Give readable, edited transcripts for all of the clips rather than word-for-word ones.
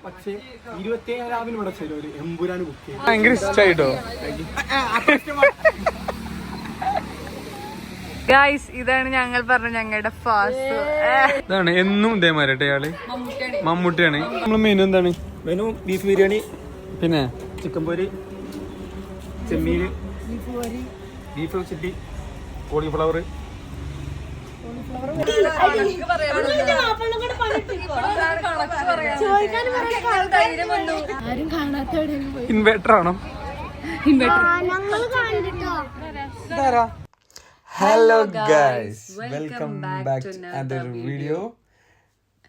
പക്ഷേ 27,000 ഇവിടെ ഒരു എമ്പുരാന് ബുക്ക് ചെയ്യും. ഭയങ്കര ഇഷ്ടായിട്ടോ ഗൈസ്. ഇതാണ് ഞങ്ങൾ പറഞ്ഞ ഞങ്ങളുടെ ഫാസ്റ്റ്. ഇതാണ് എന്നും ഇതേമാരട്ടെ ഇയാള് മമ്മൂട്ടിയാണ്. നമ്മളെ മെനു എന്താണ്? മെനു ബീഫ് ബിരിയാണി, പിന്നെ ചിക്കൻ പൊരി, ചെമ്മീന്, ബീഫ് ചില്ലി, കോളിഫ്ലവർ. ഇൻവേർട്ടർ ആണോ? Hello guys, welcome back to another video.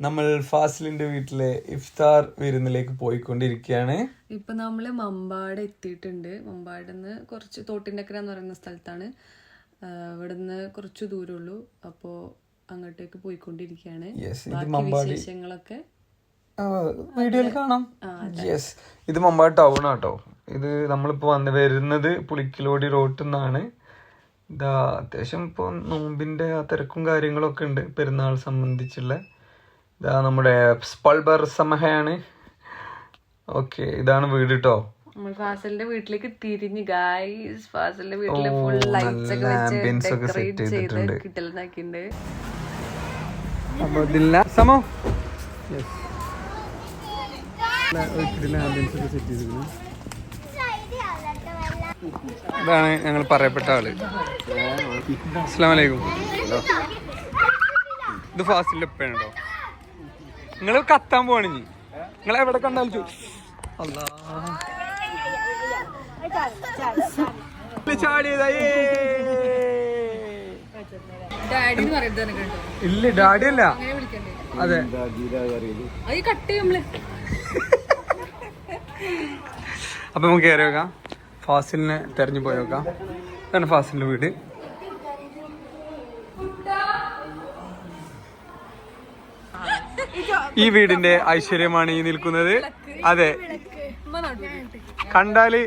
നമ്മൾ ഫാസിലിന്റെ വീട്ടിലെ ഇഫ്താർ വിരുന്നിലേക്ക് പോയിക്കൊണ്ടിരിക്കുകയാണ്. ഇപ്പൊ നമ്മള് മമ്പാട് എത്തിയിട്ടുണ്ട്. മമ്പാടുന്ന് കുറച്ച് തോട്ടിൻഡക്കര എന്ന് പറയുന്ന സ്ഥലത്താണ്. ഇവിടുന്ന് കുറച്ച് ദൂരമുള്ളൂ. അപ്പോ അങ്ങോട്ടേക്ക് പോയിക്കൊണ്ടിരിക്കുകയാണ്. വിശേഷങ്ങളൊക്കെ വീഡിയോയിൽ കാണാം. യെസ്, ഇത് മമ്പാട് ടൗൺ ആട്ടോ. ഇത് നമ്മളിപ്പോ വരുന്നത് പുളിക്കിലോടി റോട്ടിൽ നിന്നാണ്. ഇതാ അത്യാവശ്യം ഇപ്പോൾ നോമ്പിന്റെ ആ തിരക്കും കാര്യങ്ങളൊക്കെ ഉണ്ട്, പെരുന്നാൾ സംബന്ധിച്ചുള്ള. ഇതാ നമ്മുടെ സ്പൾബർ സമയാണ്. ഓക്കെ, ഇതാണ് വീട് കേട്ടോ. ഫാസിലിന്റെ വീട്ടിലേക്ക് തിരിഞ്ഞ് ഗൈസ്. ഫാസിലിന്റെ വീട്ടില് ഫുൾ ലൈറ്റ്സ് ഒക്കെ വെച്ച് ഡെക്കറേറ്റ് ചെയ്ത് കിട്ടലാക്കിണ്ട്. സമോ ഇതാണ് ഞങ്ങൾ പറയപ്പെട്ട ആള്. അസ്സലാമു അലൈക്കും. ഇത് ഫാസിലിന്റെ ഉപ്പയാണ് കേട്ടോ. നിങ്ങള് കത്താൻ പോവാണ്. നിങ്ങൾ എവിടെ കണ്ടാലും ഇല്ല, ഡാഡി അല്ല. അതെ, അപ്പൊ നമുക്ക് കയറി വെക്കാം. ഫാസിലിനെ തെരഞ്ഞു പോയി നോക്കാം. ഇതാണ് ഫാസിലിന്റെ വീട്. ഈ വീടിന്റെ ഐശ്വര്യമാണ് ഈ നിൽക്കുന്നത്. അതെ, കണ്ടാല്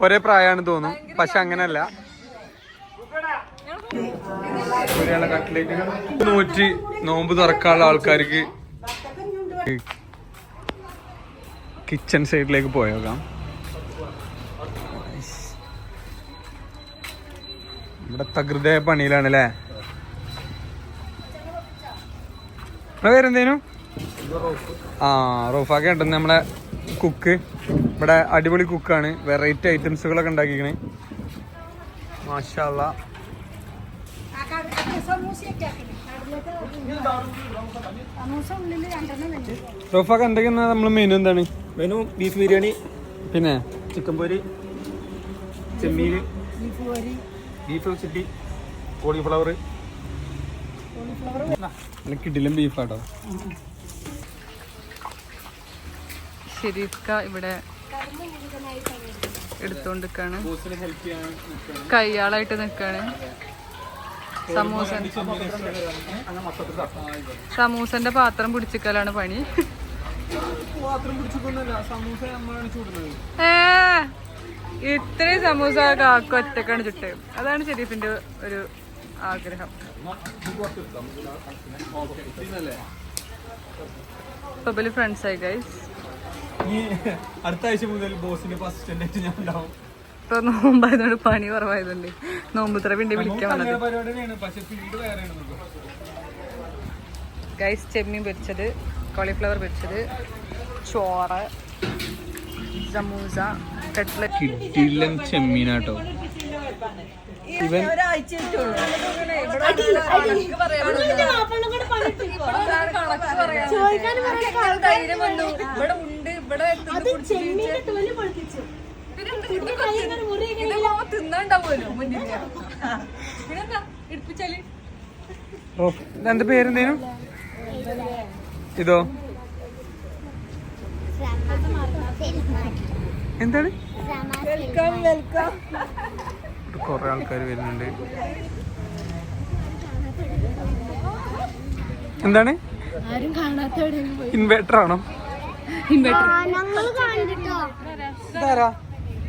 ഒരേ പ്രായമാണ് തോന്നും, പക്ഷെ അങ്ങനല്ല. കട്ടിലേക്ക് നോമ്പ് തുറക്കാനുള്ള ആൾക്കാർക്ക് കിച്ചൺ സൈഡിലേക്ക് പോയേക്കാം. ഇവിടെ തകൃതയ പണിയിലാണ് അല്ലേ? പേരെന്തേനു? ആ, റൂഫാക്ക ഉണ്ടെന്ന് നമ്മളെ കുക്ക്. ഇവിടെ അടിപൊളി കുക്കാണ്. വെറൈറ്റി ഐറ്റംസുകളൊക്കെ ഉണ്ടാക്കിക്കണേ. മാഷാ അല്ലാ. റൂഫാക്ക എന്തൊക്കെയാ നമ്മള് മെനു എന്താണ്? മെനു ബീഫ് ബിരിയാണി, പിന്നെ ചിക്കൻ പൊരി, ചെമ്മീന്, ബീഫ് ചില്ലി, കോളിഫ്ലവർ. കിടിലം ബീഫാട്ടോ. ഷെരീഫ്ക ഇവിടെ എടുത്തോണ്ടിരിക്കാണ്, കയ്യാളായിട്ട് നിക്കാണ്. സമൂസന്റെ പാത്രം പിടിച്ചിക്കലാണ് പണി. ഇത്രയും സമൂസ കാക്ക ഒറ്റക്കാണ് ചുട്ട്. അതാണ് ഷെരീഫിന്റെ ഒരു ആഗ്രഹം. പബ്ബില് ഫ്രണ്ട്സ് ആയി ഗൈസ്. അടുത്ത ആഴ്ച മുതൽ ബോസിന്റെ അസിസ്റ്റന്റ് ഞാൻ ഉണ്ടാവും. ഇപ്പൊ നോമ്പായതുകൊണ്ട് പണി കുറവായതുകൊണ്ട് നോമ്പുത്ര പിന്നെ വിളിക്കാൻ വന്നത്. ഗൈസ്, ചെമ്മീൻ പൊരിച്ചത്, കോളിഫ്ലവർ പൊരിച്ചത്, ചോറ്, സമൂസ, കട്ട്ലറ്റ്. കിടിലൻ ചെമ്മീനാട്ടോ. ഇവൻ എന്റെ പേരെന്തേനു? ഇതോ എന്താണ്? കൊറേ ആൾക്കാർ വരുന്നുണ്ട്. എന്താണ്? ഇൻവേർട്ടർ ആണോ? ഇതാരാ?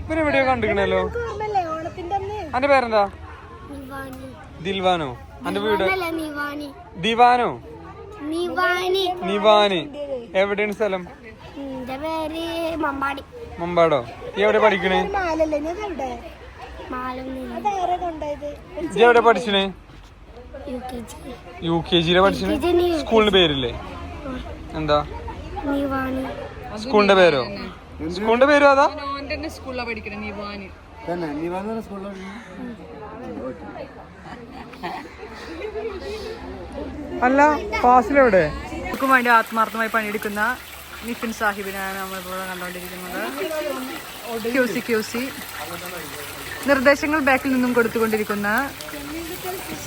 ഇവരെവിടെയോ കണ്ടിക്കണല്ലോ. അന്റെ പേരെന്താ? ദിൽവാനോ? അന്റെ വീട്? ദിവാനോ? നിവാനി. എവിടെയാണ് സ്ഥലം? എന്റെ പേര് മമ്പാടി. മമ്പാടോ? ഈ എവിടെ പഠിക്കണേ? എവിടെ പഠിച്ചണേ? UKG പഠിച്ചണേ. സ്കൂളിന്റെ പേരില്ലേ? എന്താ സ്കൂളിന്റെ പേരോ? സ്കൂളിന്റെ പേരോ അതാ? സ്കൂളിലാണ് പഠിക്കണേ, നിവാന്. അല്ല ഫാസിലെവിടെ? ക്കും വേണ്ടി ആത്മാർത്ഥമായി പണിയെടുക്കുന്ന നിഫിൻ സാഹിബിനാണ് നമ്മളിപ്പോൾ കണ്ടുകൊണ്ടിരിക്കുന്നത്. QC നിർദ്ദേശങ്ങൾ ബാക്കിൽ നിന്നും കൊടുത്തുകൊണ്ടിരിക്കുന്ന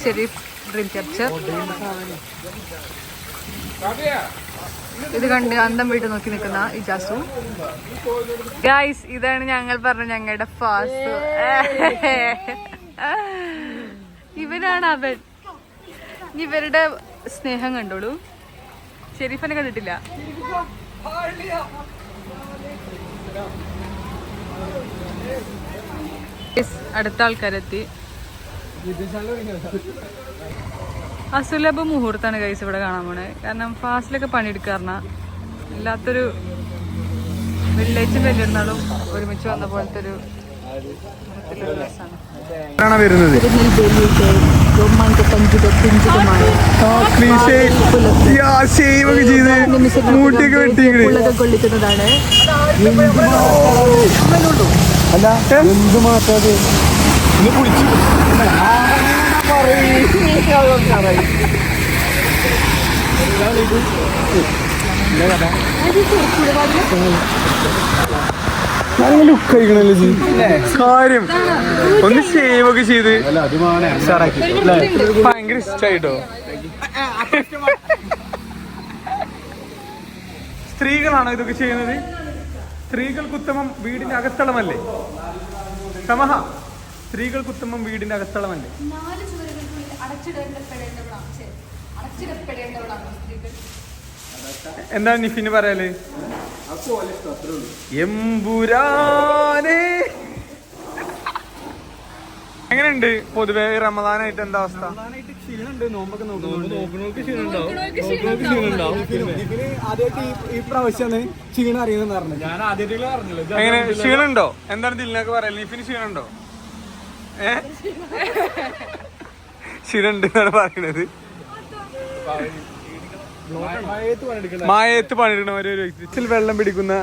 ഷെരീഫ് ഡ്രീം ക്യാപ്ചർ. ഇത് കണ്ട് അന്തം വീട്ട് നോക്കി നിൽക്കുന്ന ഇജാസു. ഗൈസ്, ഇതാണ് ഞങ്ങൾ പറഞ്ഞ ഞങ്ങളുടെ ഫാസ്. ഇവനാണ് അവൻ. ഇവരുടെ സ്നേഹം കണ്ടോളൂ. ഷെരീഫിനെ കണ്ടിട്ടില്ല. അടുത്ത ആൾക്കാരെത്തി. അസുലഭ മുഹൂർത്താണ് ഗൈസ് ഇവിടെ കാണാൻ പോണേ. കാരണം ഫാസിലൊക്കെ പണിയെടുക്കാറിന ഇല്ലാത്തൊരു വെള്ളിയാഴ്ച വലിയൊരുന്നാളും ഒരുമിച്ച് വന്ന പോലത്തെ ഒരു രസമാണ്. കൊള്ളിക്കുന്നതാണ്. കാര്യം ഒന്ന് ഷേവ് ഒക്കെ ചെയ്ത് ഭയങ്കര ഇഷ്ടായിട്ടോ. സ്ത്രീകളാണോ ഇതൊക്കെ ചെയ്യുന്നത്? സ്ത്രീകൾക്കുത്തമം വീടിന്റെ അകത്തളമല്ലേ? സമഹ, സ്ത്രീകൾക്കുത്തമം വീടിന്റെ അകത്തളമല്ലേ? എന്താണ് നിഫിന് പറയാല്? എമ്പുരാനെ. എങ്ങനെയുണ്ട് പൊതുവെ റമദാനായിട്ട് എന്താ അവസ്ഥ? എങ്ങനെ ക്ഷീണുണ്ടോ? എന്താണ് ദിലിനൊക്കെ പറയല്? നിഫിന് ക്ഷീണുണ്ടോ? ക്ഷീണുണ്ട് എന്നാണ് പറയണത്. മായത്ത് പണിയെടുക്കണ ഒരു വ്യക്തി വെള്ളം പിടിക്കുന്ന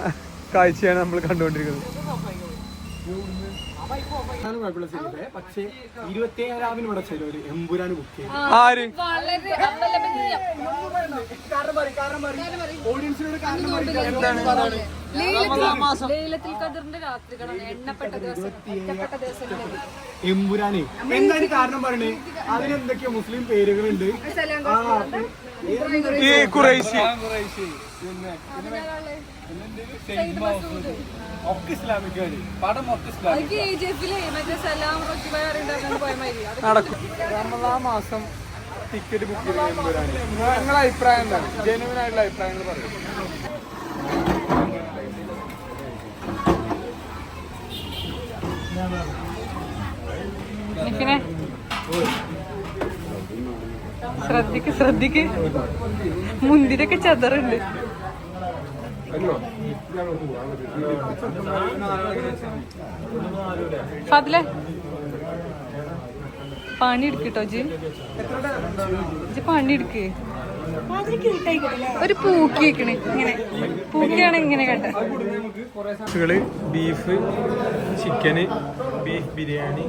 കാഴ്ചയാണ് നമ്മൾ കണ്ടുകൊണ്ടിരിക്കുന്നത്. പക്ഷേ 27 ഇവിടെ ചിലവര് എമ്പുരാന് ബുക്ക് ചെയ്യും. ആര്? എമ്പുരാനെ എന്താണ് കാരണം പറയണേ? അതിനെന്തൊക്കെയോ മുസ്ലിം പേരുകളുണ്ട്. ഈ ഖുറൈശി ഒക്കെ ഇസ്ലാമിക്കാര് പടം ഒക്കെ നടക്കും. റമദാൻ മാസം ടിക്കറ്റ് ബുക്ക് ചെയ്യുന്നവരാണ്. നിങ്ങളുടെ അഭിപ്രായം എന്താണ്? ജെനുവിൻ ആയിട്ടുള്ള അഭിപ്രായങ്ങൾ പറയും. ശ്രദ്ധിക്ക് മുന്തിരൊക്കെ ചതറുണ്ട്. ഫാദിലെ പണി എടുക്കട്ടോ ജി പണി എടുക്ക്. ഒരു പൂക്കി വെക്കണേ. ഇങ്ങനെ പൂക്കിയാണ് ഇങ്ങനെ കേട്ടെ. ബീഫ്, ചിക്കന്, ബീഫ് ബിരിയാണി,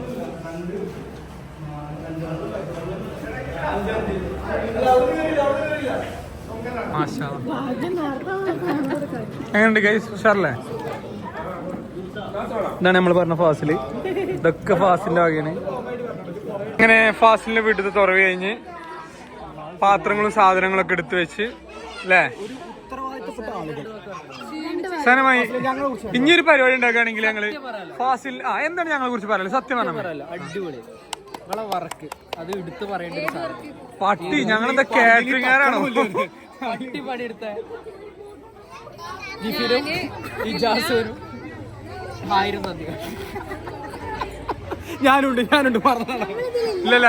എങ്ങനെയുണ്ട് ഗൈസ്? ഉഷാറല്ലേ? ഇതാണ് നമ്മൾ പറഞ്ഞ ഫാസില്. ഇതൊക്കെ ഫാസിലിന്റെ വകയാണ്. അങ്ങനെ ഫാസിലിന്റെ വീട്ടിൽ തുറവ് കഴിഞ്ഞ് പാത്രങ്ങളും സാധനങ്ങളൊക്കെ എടുത്തു വെച്ച് അല്ലേ സനമായി ഇനിയൊരു പരിപാടി ഉണ്ടാക്കുകയാണെങ്കിൽ ഞങ്ങള് ഫാസിൽ എന്താണ് ഞങ്ങളെ കുറിച്ച് പറയാല്? സത്യം പറഞ്ഞാൽ അടിപൊളി വർക്ക് അത് എടുത്ത് പറയേണ്ട ഒരു സാധനം. പട്ടി ഞങ്ങളെന്താ കാറ്ററിംഗുകാരാണോ? പണിയെടുത്ത ഞാനുണ്ട് പറഞ്ഞതാണ്. ഇല്ലല്ല